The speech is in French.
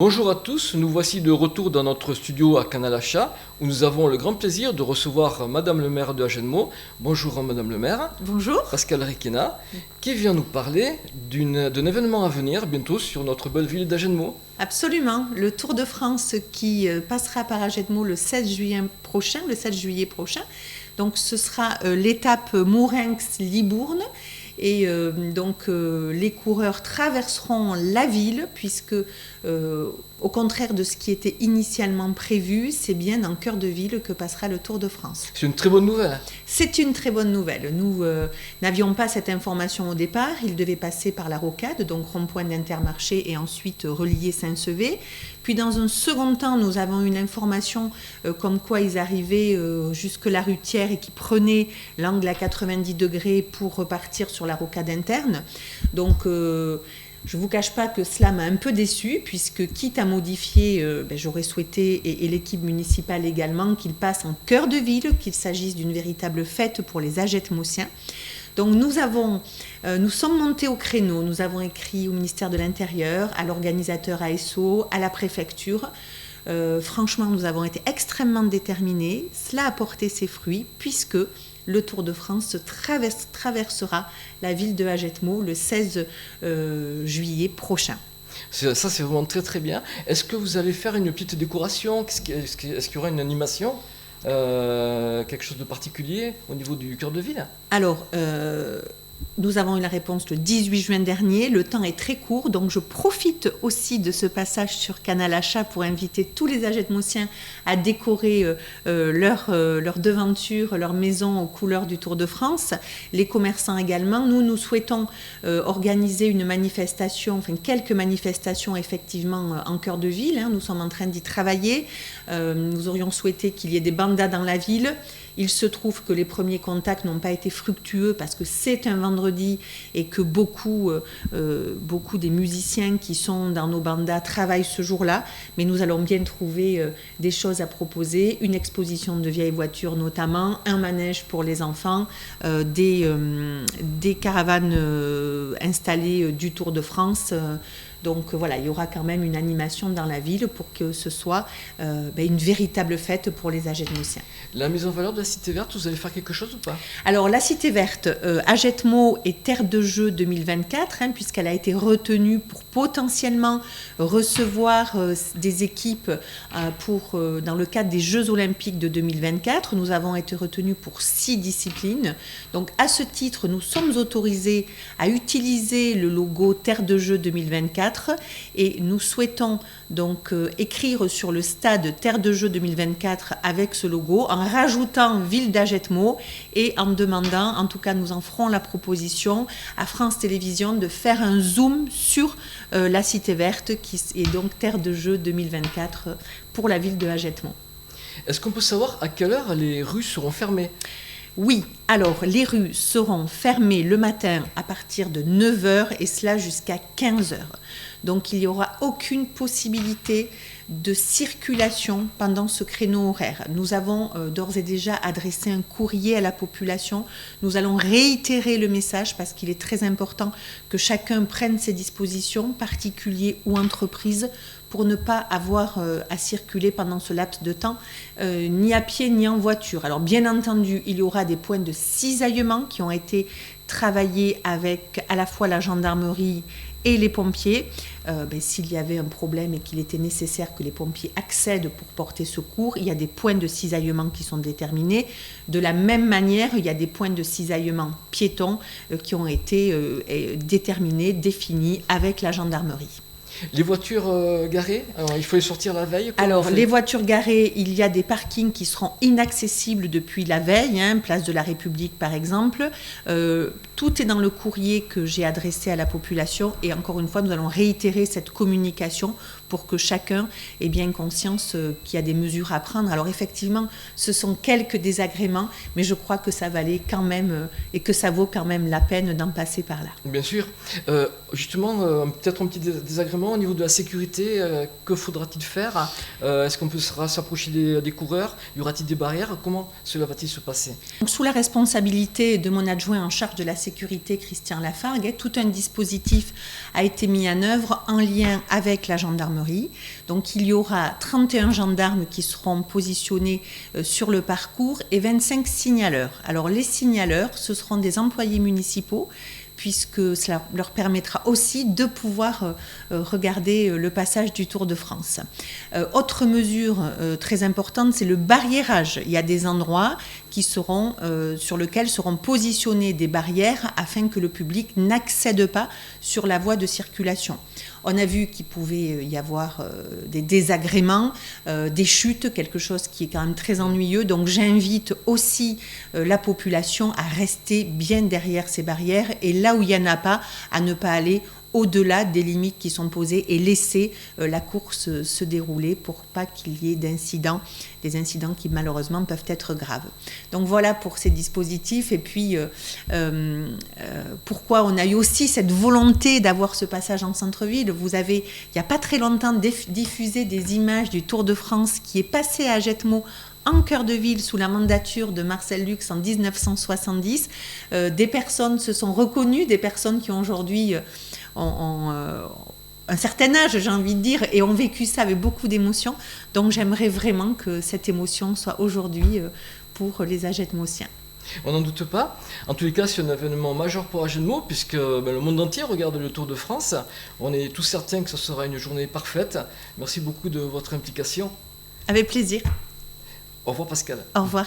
Bonjour à tous, nous voici de retour dans notre studio à Canal Achat où nous avons le grand plaisir de recevoir Madame le maire de Agenmo. Bonjour Madame le maire. Bonjour. Pascal Requena, qui vient nous parler d'un événement à venir bientôt sur notre belle ville d'Agenmo. Absolument, le Tour de France qui passera par Agenmo le 7 juillet prochain. Donc ce sera l'étape Mourenx-Libourne. Et les coureurs traverseront la ville puisque, au contraire de ce qui était initialement prévu, c'est bien en cœur de ville que passera le Tour de France. C'est une très bonne nouvelle. C'est une très bonne nouvelle. Nous n'avions pas cette information au départ. Il devait passer par la Rocade, donc rond-point d'Intermarché et ensuite relier Saint-Sevé. Puis dans un second temps, nous avons une information comme quoi ils arrivaient jusque la Rutière et qui prenaient l'angle à 90 degrés pour repartir sur la rocade interne. Donc je ne vous cache pas que cela m'a un peu déçue, puisque quitte à modifier, j'aurais souhaité, et l'équipe municipale également, qu'il passe en cœur de ville, qu'il s'agisse d'une véritable fête pour les Agetmosiens. Donc nous sommes montés au créneau, nous avons écrit au ministère de l'Intérieur, à l'organisateur ASO, à la préfecture. Franchement, nous avons été extrêmement déterminés. Cela a porté ses fruits, puisque le Tour de France traversera la ville de Agetmo le 16 juillet prochain. Ça, c'est vraiment très très bien. Est-ce que vous allez faire une petite décoration ? Est-ce qu'il y aura une animation ? Quelque chose de particulier au niveau du cœur de ville ? Alors, nous avons eu la réponse le 18 juin dernier. Le temps est très court, donc je profite aussi de ce passage sur Canal Achat pour inviter tous les Agetmosiens à décorer leur devanture, leur maison aux couleurs du Tour de France. Les commerçants également. Nous souhaitons organiser une manifestation, quelques manifestations effectivement en cœur de ville. Nous sommes en train d'y travailler. Nous aurions souhaité qu'il y ait des bandas dans la ville. Il se trouve que les premiers contacts n'ont pas été fructueux parce que c'est un vendredi et que beaucoup des musiciens qui sont dans nos bandas travaillent ce jour-là. Mais nous allons bien trouver des choses à proposer, une exposition de vieilles voitures notamment, un manège pour les enfants, des caravanes installées du Tour de France. Donc voilà, il y aura quand même une animation dans la ville pour que ce soit une véritable fête pour les Agetmosiens. La mise en valeur de la Cité Verte, vous allez faire quelque chose ou pas ? Alors la Cité Verte, Agetmo est terre de jeu 2024, puisqu'elle a été retenue pour potentiellement recevoir des équipes dans le cadre des Jeux Olympiques de 2024. Nous avons été retenus pour 6 disciplines. Donc à ce titre, nous sommes autorisés à utiliser le logo Terre de jeu 2024. Et nous souhaitons donc écrire sur le stade Terre de Jeux 2024 avec ce logo en rajoutant Ville d'Agetmo et en demandant, en tout cas nous en ferons la proposition à France Télévisions de faire un zoom sur la Cité Verte qui est donc Terre de Jeux 2024 pour la ville de Agetmo. Est-ce qu'on peut savoir à quelle heure les rues seront fermées ? Oui, alors les rues seront fermées le matin à partir de 9h et cela jusqu'à 15h. Donc il n'y aura aucune possibilité de circulation pendant ce créneau horaire. Nous avons d'ores et déjà adressé un courrier à la population. Nous allons réitérer le message parce qu'il est très important que chacun prenne ses dispositions, particuliers ou entreprises, pour ne pas avoir à circuler pendant ce laps de temps, ni à pied ni en voiture. Alors bien entendu, il y aura des points de cisaillement qui ont été travaillés avec à la fois la gendarmerie et les pompiers. S'il y avait un problème et qu'il était nécessaire que les pompiers accèdent pour porter secours, il y a des points de cisaillement qui sont déterminés. De la même manière, il y a des points de cisaillement piétons qui ont été déterminés, définis avec la gendarmerie. Les voitures garées, alors, il faut les sortir la veille ? Alors, les voitures garées, il y a des parkings qui seront inaccessibles depuis la veille, place de la République par exemple. Tout est dans le courrier que j'ai adressé à la population et encore une fois, nous allons réitérer cette communication pour que chacun ait bien conscience qu'il y a des mesures à prendre. Alors effectivement, ce sont quelques désagréments, mais je crois que ça valait quand même et que ça vaut quand même la peine d'en passer par là. Bien sûr. Justement, peut-être un petit désagrément au niveau de la sécurité. Que faudra-t-il faire ? Est-ce qu'on peut s'approcher des coureurs ? Y aura-t-il des barrières ? Comment cela va-t-il se passer ? Donc, sous la responsabilité de mon adjoint en charge de la sécurité, Christian Lafargue, tout un dispositif a été mis en œuvre en lien avec la gendarmerie gendarmerie. Donc il y aura 31 gendarmes qui seront positionnés sur le parcours et 25 signaleurs. Alors les signaleurs, ce seront des employés municipaux, puisque cela leur permettra aussi de pouvoir regarder le passage du Tour de France. Autre mesure très importante, c'est le barriérage. Il y a des endroits qui seront, sur lesquels seront positionnées des barrières afin que le public n'accède pas sur la voie de circulation. On a vu qu'il pouvait y avoir des désagréments, des chutes, quelque chose qui est quand même très ennuyeux. Donc j'invite aussi la population à rester bien derrière ces barrières et là où il n'y en a pas, à ne pas aller au-delà des limites qui sont posées et laisser la course se dérouler pour pas qu'il y ait d'incidents, des incidents qui malheureusement peuvent être graves. Donc voilà pour ces dispositifs et puis pourquoi on a eu aussi cette volonté d'avoir ce passage en centre-ville. Vous avez, il n'y a pas très longtemps, diffusé des images du Tour de France qui est passé à Jetmo en cœur de ville sous la mandature de Marcel Lux en 1970. Des personnes se sont reconnues, des personnes qui ont aujourd'hui un certain âge, j'ai envie de dire, et ont vécu ça avec beaucoup d'émotion. Donc j'aimerais vraiment que cette émotion soit aujourd'hui pour les Agetmosiens. On n'en doute pas. En tous les cas, c'est un événement majeur pour Agenmo, puisque le monde entier regarde le Tour de France. On est tous certains que ce sera une journée parfaite. Merci beaucoup de votre implication. Avec plaisir. Au revoir Pascal. Au revoir.